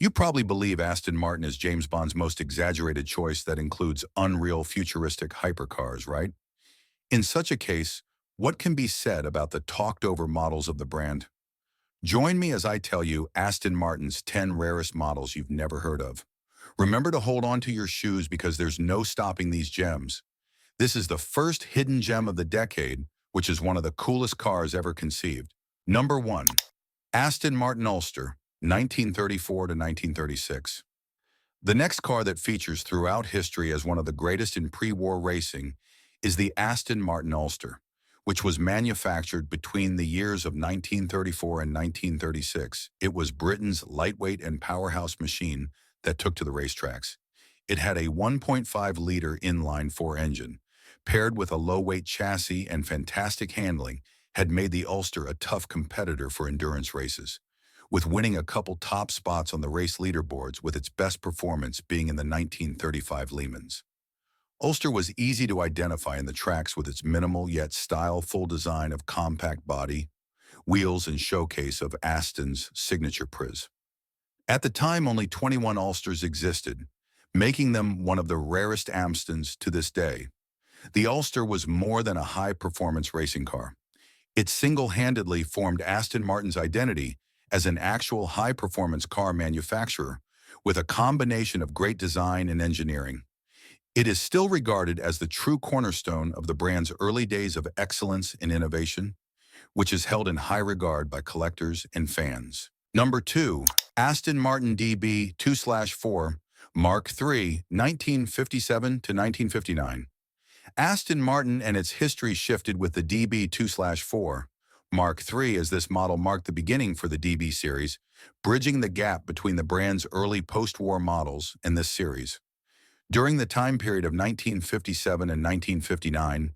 You probably believe Aston Martin is James Bond's most exaggerated choice that includes unreal futuristic hypercars, right? In such a case, what can be said about the talked-over models of the brand? Join me as I tell you Aston Martin's 10 rarest models you've never heard of. Remember to hold on to your shoes because there's no stopping these gems. This is the first hidden gem of the decade, which is one of the coolest cars ever conceived. Number 1. Aston Martin Ulster, 1934 to 1936. The next car that features throughout history as one of the greatest in pre-war racing is the Aston Martin Ulster, which was manufactured between the years of 1934 and 1936. It was Britain's lightweight and powerhouse machine that took to the racetracks. It had a 1.5-liter inline-4 engine, paired with a low-weight chassis and fantastic handling, had made the Ulster a tough competitor for endurance races, with winning a couple top spots on the race leaderboards with its best performance being in the 1935 Le Mans. Ulster was easy to identify in the tracks with its minimal yet style-full design of compact body, wheels and showcase of Aston's signature priz. At the time, only 21 Ulsters existed, making them one of the rarest Astons to this day. The Ulster was more than a high-performance racing car. It single-handedly formed Aston Martin's identity as an actual high-performance car manufacturer with a combination of great design and engineering. It is still regarded as the true cornerstone of the brand's early days of excellence and innovation, which is held in high regard by collectors and fans. Number 2. Aston Martin DB4 Mark III, 1957 to 1959. Aston Martin and its history shifted with the DB4 Mark III, as this model marked the beginning for the DB series, bridging the gap between the brand's early post-war models and this series. During the time period of 1957 and 1959,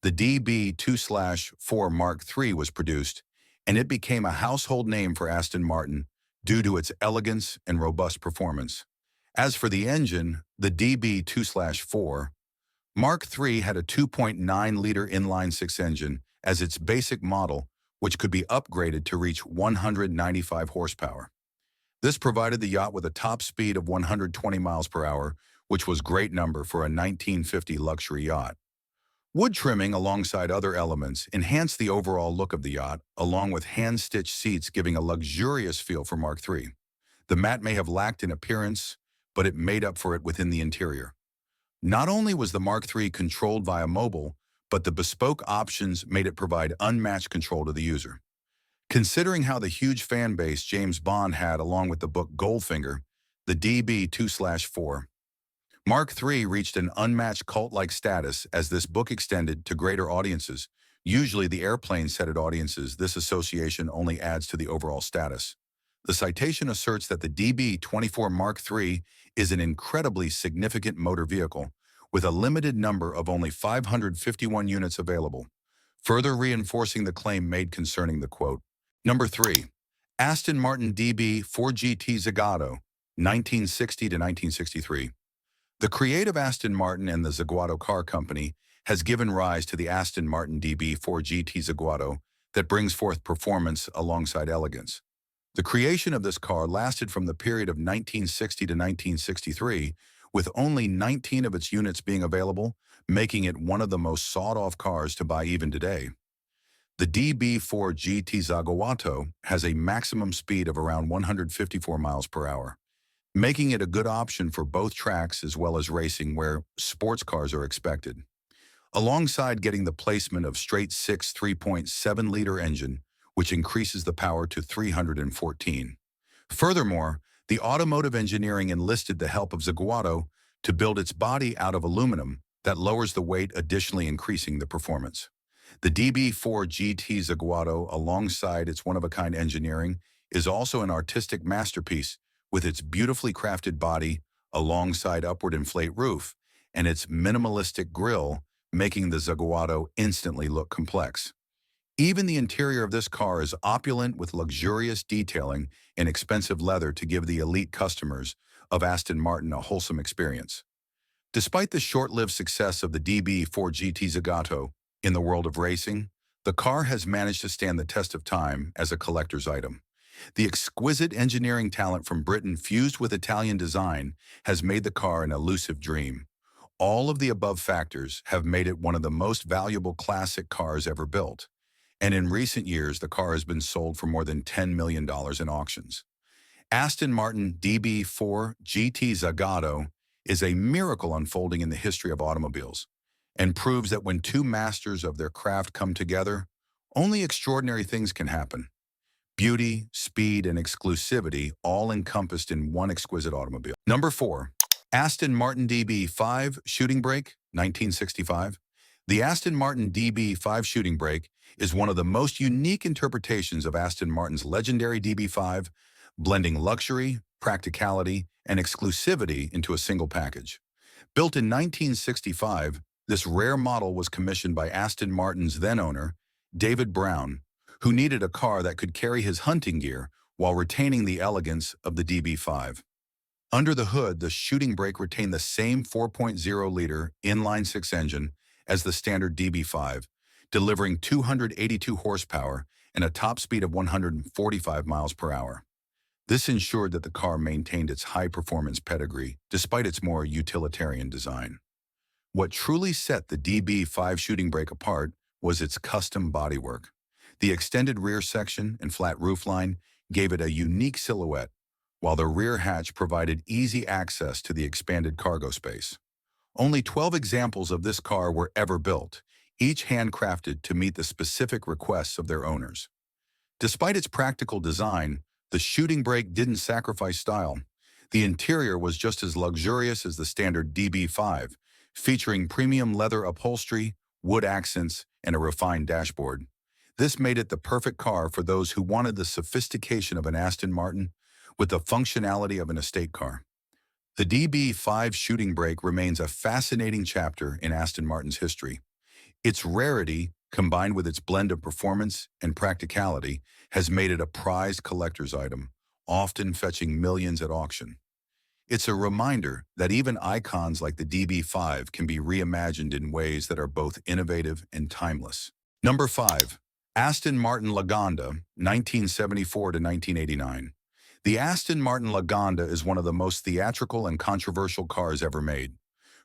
the DB4 Mark III was produced, and it became a household name for Aston Martin due to its elegance and robust performance. As for the engine, the DB4 Mark III had a 2.9-liter inline-6 engine as its basic model, which could be upgraded to reach 195 horsepower. This provided the yacht with a top speed of 120 miles per hour, which was a great number for a 1950 luxury yacht. Wood trimming alongside other elements enhanced the overall look of the yacht, along with hand-stitched seats giving a luxurious feel for Mark III. The mat may have lacked in appearance, but it made up for it within the interior. Not only was the Mark III controlled via mobile, but the bespoke options made it provide unmatched control to the user. Considering how the huge fan base James Bond had along with the book Goldfinger, the DB4 Mark III reached an unmatched cult-like status as this book extended to greater audiences. Usually the airplane-setted audiences, this association only adds to the overall status. The citation asserts that the DB4 Mark III is an incredibly significant motor vehicle with a limited number of only 551 units available, further reinforcing the claim made concerning the quote. Number 3. Aston Martin DB4 GT Zagato, 1960 to 1963. The creative Aston Martin and the Zagato Car Company has given rise to the Aston Martin DB4 GT Zagato that brings forth performance alongside elegance. The creation of this car lasted from the period of 1960 to 1963, with only 19 of its units being available, making it one of the most sought-off cars to buy even today. The DB4 GT Zagato has a maximum speed of around 154 miles per hour, making it a good option for both tracks as well as racing where sports cars are expected. Alongside getting the placement of straight-six 3.7-liter engine, which increases the power to 314. Furthermore, the automotive engineering enlisted the help of Zagato to build its body out of aluminum that lowers the weight, additionally increasing the performance. The DB4 GT Zagato, alongside its one-of-a-kind engineering, is also an artistic masterpiece with its beautifully crafted body alongside upward inflate roof and its minimalistic grille, making the Zagato instantly look complex. Even the interior of this car is opulent with luxurious detailing and expensive leather to give the elite customers of Aston Martin a wholesome experience. Despite the short-lived success of the DB4 GT Zagato in the world of racing, the car has managed to stand the test of time as a collector's item. The exquisite engineering talent from Britain fused with Italian design has made the car an elusive dream. All of the above factors have made it one of the most valuable classic cars ever built. And in recent years, the car has been sold for more than $10 million in auctions. Aston Martin DB4 GT Zagato is a miracle unfolding in the history of automobiles and proves that when two masters of their craft come together, only extraordinary things can happen. Beauty, speed, and exclusivity all encompassed in one exquisite automobile. Number 4. Aston Martin DB5 Shooting Brake, 1965. The Aston Martin DB5 Shooting Brake is one of the most unique interpretations of Aston Martin's legendary DB5, blending luxury, practicality, and exclusivity into a single package. Built in 1965, this rare model was commissioned by Aston Martin's then-owner, David Brown, who needed a car that could carry his hunting gear while retaining the elegance of the DB5. Under the hood, the Shooting Brake retained the same 4.0-liter inline-six engine as the standard DB5, delivering 282 horsepower and a top speed of 145 miles per hour. This ensured that the car maintained its high-performance pedigree despite its more utilitarian design. What truly set the DB5 Shooting Brake apart was its custom bodywork. The extended rear section and flat roofline gave it a unique silhouette, while the rear hatch provided easy access to the expanded cargo space. Only 12 examples of this car were ever built, each handcrafted to meet the specific requests of their owners. Despite its practical design, the Shooting Brake didn't sacrifice style. The interior was just as luxurious as the standard DB5, featuring premium leather upholstery, wood accents, and a refined dashboard. This made it the perfect car for those who wanted the sophistication of an Aston Martin with the functionality of an estate car. The DB5 Shooting Brake remains a fascinating chapter in Aston Martin's history. Its rarity, combined with its blend of performance and practicality, has made it a prized collector's item, often fetching millions at auction. It's a reminder that even icons like the DB5 can be reimagined in ways that are both innovative and timeless. Number 5. Aston Martin Laganda, 1974 to 1989. The Aston Martin Laganda is one of the most theatrical and controversial cars ever made.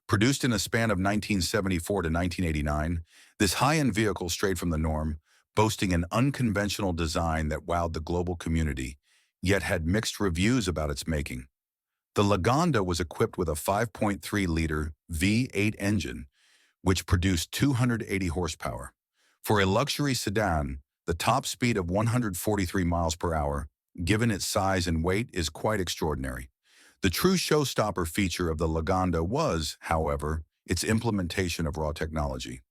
Produced in a span of 1974 to 1989, this high-end vehicle strayed from the norm, boasting an unconventional design that wowed the global community, yet had mixed reviews about its making. The Laganda was equipped with a 5.3-liter V8 engine, which produced 280 horsepower. For a luxury sedan, the top speed of 143 miles per hour, given its size and weight, is quite extraordinary. The true showstopper feature of the Laganda was, however, its implementation of raw technology.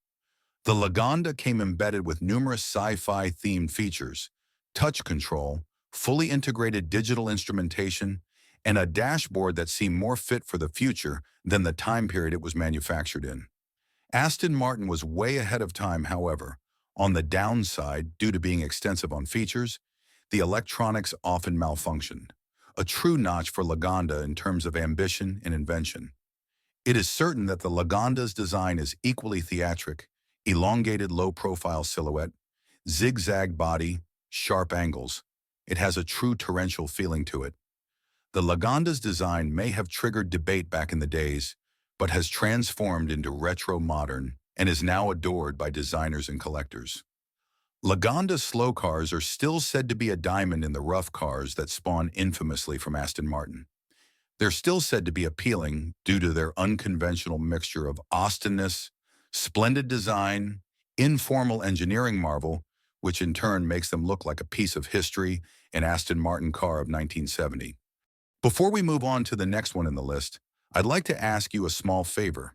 The Laganda came embedded with numerous sci-fi themed features, touch control, fully integrated digital instrumentation, and a dashboard that seemed more fit for the future than the time period it was manufactured in. Aston Martin was way ahead of time, however. On the downside, due to being extensive on features, the electronics often malfunctioned, a true notch for Laganda in terms of ambition and invention. It is certain that the Laganda's design is equally theatric: elongated low-profile silhouette, zigzag body, sharp angles. It has a true torrential feeling to it. The Laganda's design may have triggered debate back in the days, but has transformed into retro-modern and is now adored by designers and collectors. Laganda's slow cars are still said to be a diamond in the rough cars that spawn infamously from Aston Martin. They're still said to be appealing due to their unconventional mixture of Austonness, splendid design, informal engineering marvel, which in turn makes them look like a piece of history, an Aston Martin car of 1970. Before we move on to the next one in the list, I'd like to ask you a small favor.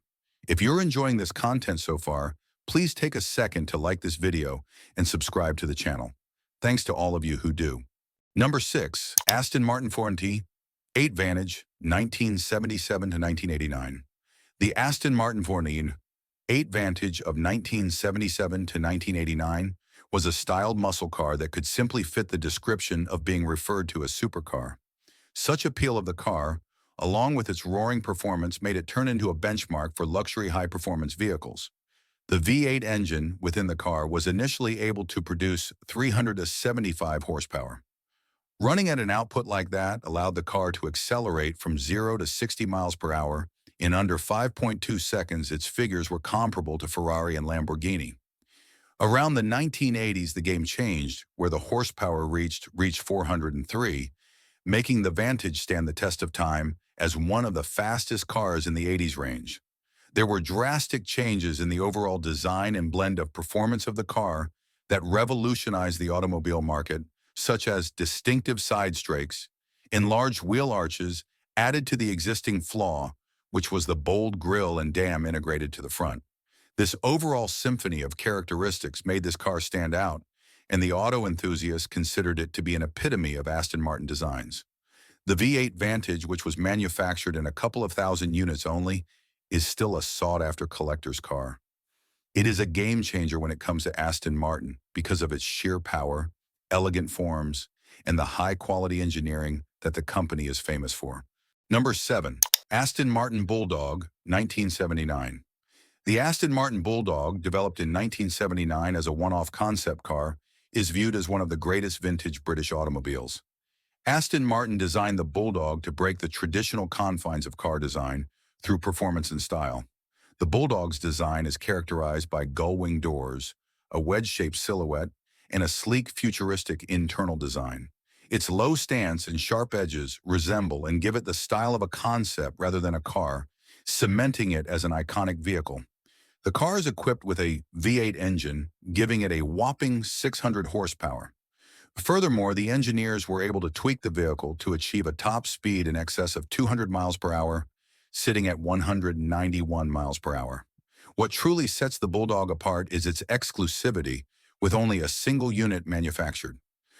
If you're enjoying this content so far, please take a second to like this video and subscribe to the channel. Thanks to all of you who do. Number 6. Aston Martin Forte 8 Vantage, 1977 to 1989. The Aston Martin Forte 8 Vantage of 1977 to 1989 was a styled muscle car that could simply fit the description of being referred to as supercar. Such appeal of the car, along with its roaring performance, made it turn into a benchmark for luxury high-performance vehicles. The V8 engine within the car was initially able to produce 375 horsepower. Running at an output like that allowed the car to accelerate from 0 to 60 miles per hour in under 5.2 seconds. Its figures were comparable to Ferrari and Lamborghini. Around the 1980s, the game changed, where the horsepower reached 403, making the Vantage stand the test of time as one of the fastest cars in the 80s range. There were drastic changes in the overall design and blend of performance of the car that revolutionized the automobile market, such as distinctive side strakes, enlarged wheel arches added to the existing flaw, which was the bold grille and dam integrated to the front. This overall symphony of characteristics made this car stand out, and the auto enthusiasts considered it to be an epitome of Aston Martin designs. The V8 Vantage, which was manufactured in a couple of thousand units only, is still a sought-after collector's car. It is a game-changer when it comes to Aston Martin because of its sheer power, elegant forms, and the high-quality engineering that the company is famous for. Number 7. Aston Martin Bulldog, 1979. The Aston Martin Bulldog, developed in 1979 as a one-off concept car, is viewed as one of the greatest vintage British automobiles. Aston Martin designed the Bulldog to break the traditional confines of car design through performance and style. The Bulldog's design is characterized by gull-wing doors, a wedge-shaped silhouette, and a sleek, futuristic internal design. Its low stance and sharp edges resemble and give it the style of a concept rather than a car, cementing it as an iconic vehicle. The car is equipped with a V8 engine, giving it a whopping 600 horsepower. Furthermore, the engineers were able to tweak the vehicle to achieve a top speed in excess of 200 miles per hour, sitting at 191 miles per hour. What truly sets the Bulldog apart is its exclusivity, with only a single unit manufactured.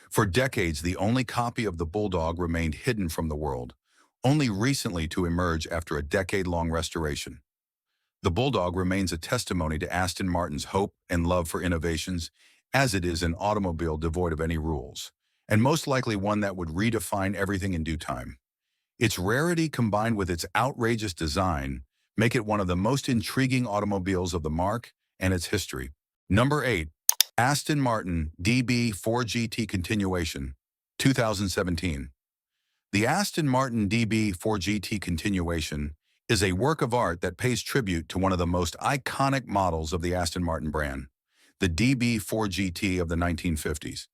For decades, the only copy of the Bulldog remained hidden from the world, only recently to emerge after a decade-long restoration. The Bulldog remains a testimony to Aston Martin's hope and love for innovations, as it is an automobile devoid of any rules, and most likely one that would redefine everything in due time. Its rarity combined with its outrageous design make it one of the most intriguing automobiles of the marque and its history. Number 8. Aston Martin DB4 GT Continuation, 2017. The Aston Martin DB4 GT Continuation is a work of art that pays tribute to one of the most iconic models of the Aston Martin brand, the DB4 GT of the 1950s.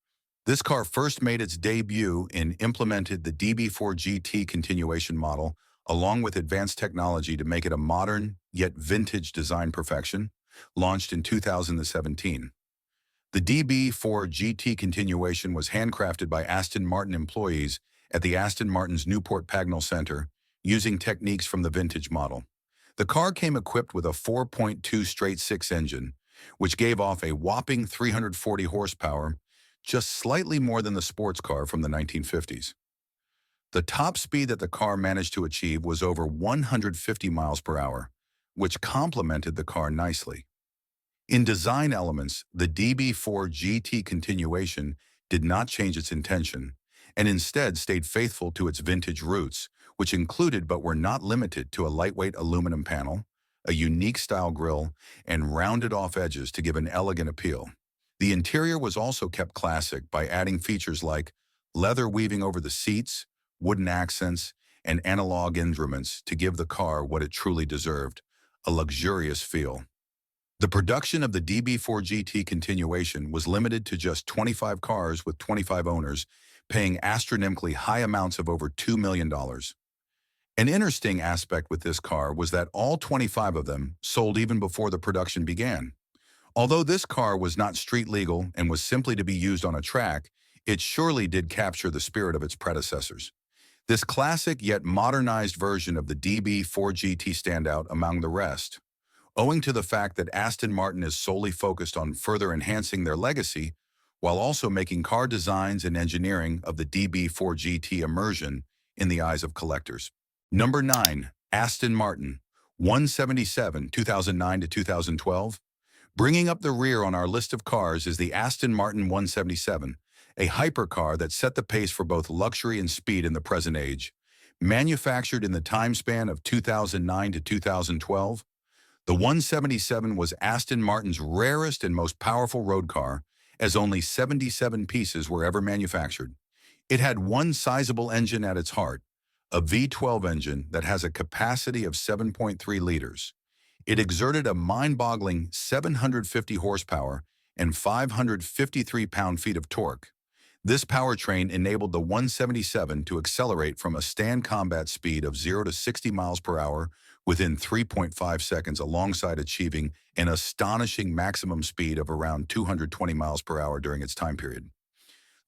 This car first made its debut and implemented the DB4 GT continuation model along with advanced technology to make it a modern, yet vintage design perfection, launched in 2017. The DB4 GT continuation was handcrafted by Aston Martin employees at the Aston Martin's Newport Pagnell Center, using techniques from the vintage model. The car came equipped with a 4.2 straight-six engine, which gave off a whopping 340 horsepower, just slightly more than the sports car from the 1950s. The top speed that the car managed to achieve was over 150 miles per hour, which complemented the car nicely. In design elements, the DB4 GT continuation did not change its intention, and instead stayed faithful to its vintage roots, which included but were not limited to a lightweight aluminum panel, a unique style grille, and rounded-off edges to give an elegant appeal. The interior was also kept classic by adding features like leather weaving over the seats, wooden accents, and analog instruments to give the car what it truly deserved, a luxurious feel. The production of the DB4 GT continuation was limited to just 25 cars with 25 owners, paying astronomically high amounts of over $2 million. An interesting aspect with this car was that all 25 of them sold even before the production began. Although this car was not street legal and was simply to be used on a track, it surely did capture the spirit of its predecessors. This classic yet modernized version of the DB4 GT stand out among the rest, owing to the fact that Aston Martin is solely focused on further enhancing their legacy while also making car designs and engineering of the DB4 GT immersion in the eyes of collectors. Number 9. Aston Martin 177, 2009 to 2012. Bringing up the rear on our list of cars is the Aston Martin 177, a hypercar that set the pace for both luxury and speed in the present age. Manufactured in the time span of 2009 to 2012, the 177 was Aston Martin's rarest and most powerful road car, as only 77 pieces were ever manufactured. It had one sizable engine at its heart, a V12 engine that has a capacity of 7.3 liters. It exerted a mind-boggling 750 horsepower and 553 pound-feet of torque. This powertrain enabled the 177 to accelerate from a stand combat speed of 0 to 60 miles per hour within 3.5 seconds, alongside achieving an astonishing maximum speed of around 220 miles per hour during its time period.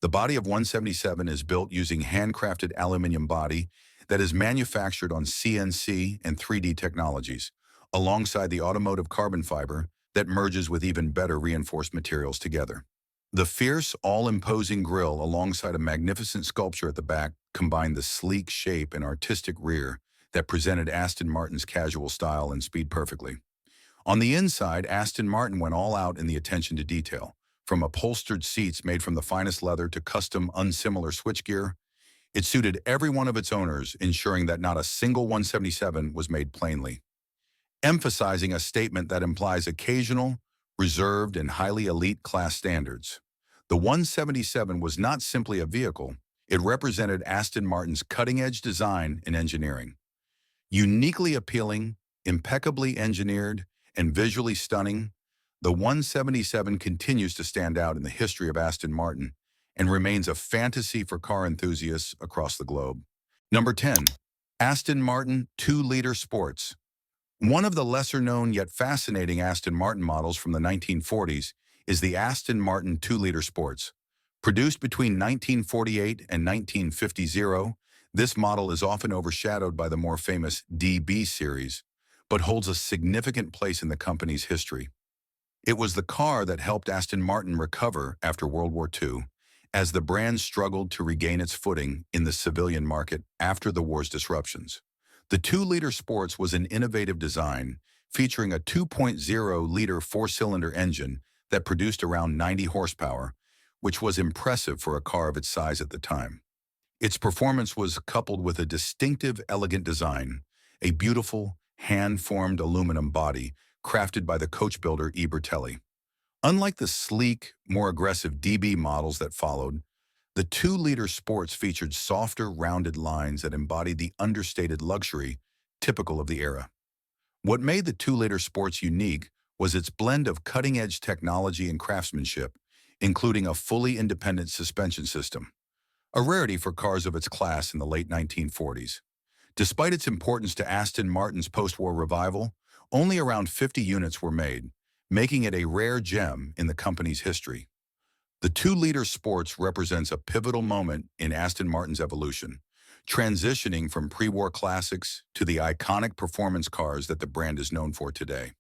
The body of 177 is built using handcrafted aluminum body that is manufactured on CNC and 3D technologies, alongside the automotive carbon fiber that merges with even better reinforced materials together. The fierce, all-imposing grille alongside a magnificent sculpture at the back combined the sleek shape and artistic rear that presented Aston Martin's casual style and speed perfectly. On the inside, Aston Martin went all out in the attention to detail. From upholstered seats made from the finest leather to custom, unsimilar switchgear, it suited every one of its owners, ensuring that not a single 177 was made plainly. Emphasizing a statement that implies occasional, reserved, and highly elite class standards. The 177 was not simply a vehicle, it represented Aston Martin's cutting-edge design and engineering. Uniquely appealing, impeccably engineered, and visually stunning, the 177 continues to stand out in the history of Aston Martin and remains a fantasy for car enthusiasts across the globe. Number 10. Aston Martin 2-liter Sports. One of the lesser-known yet fascinating Aston Martin models from the 1940s is the Aston Martin 2-liter Sports. Produced between 1948 and 1950, this model is often overshadowed by the more famous DB series, but holds a significant place in the company's history. It was the car that helped Aston Martin recover after World War II, as the brand struggled to regain its footing in the civilian market after the war's disruptions. The 2-liter Sports was an innovative design featuring a 2.0-liter four-cylinder engine that produced around 90 horsepower, which was impressive for a car of its size at the time. Its performance was coupled with a distinctive, elegant design, a beautiful, hand-formed aluminum body crafted by the coach builder E. Bertelli. Unlike the sleek, more aggressive DB models that followed, the 2-liter Sports featured softer, rounded lines that embodied the understated luxury typical of the era. What made the 2-liter Sports unique was its blend of cutting-edge technology and craftsmanship, including a fully independent suspension system, a rarity for cars of its class in the late 1940s. Despite its importance to Aston Martin's post-war revival, only around 50 units were made, making it a rare gem in the company's history. The 2-liter Sports represents a pivotal moment in Aston Martin's evolution, transitioning from pre-war classics to the iconic performance cars that the brand is known for today.